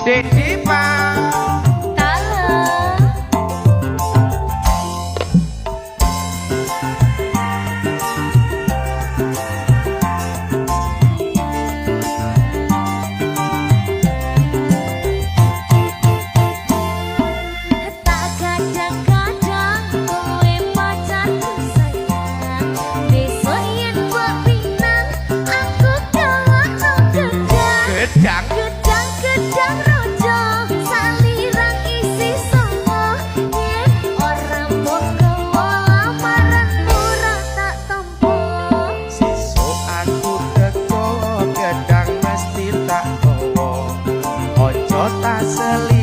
Dede Pak gedang rojo salirang isi songo yen ora moko lamaran ora tak tampa sesuk aku teko gedang mesti tak gawa ojo tak seli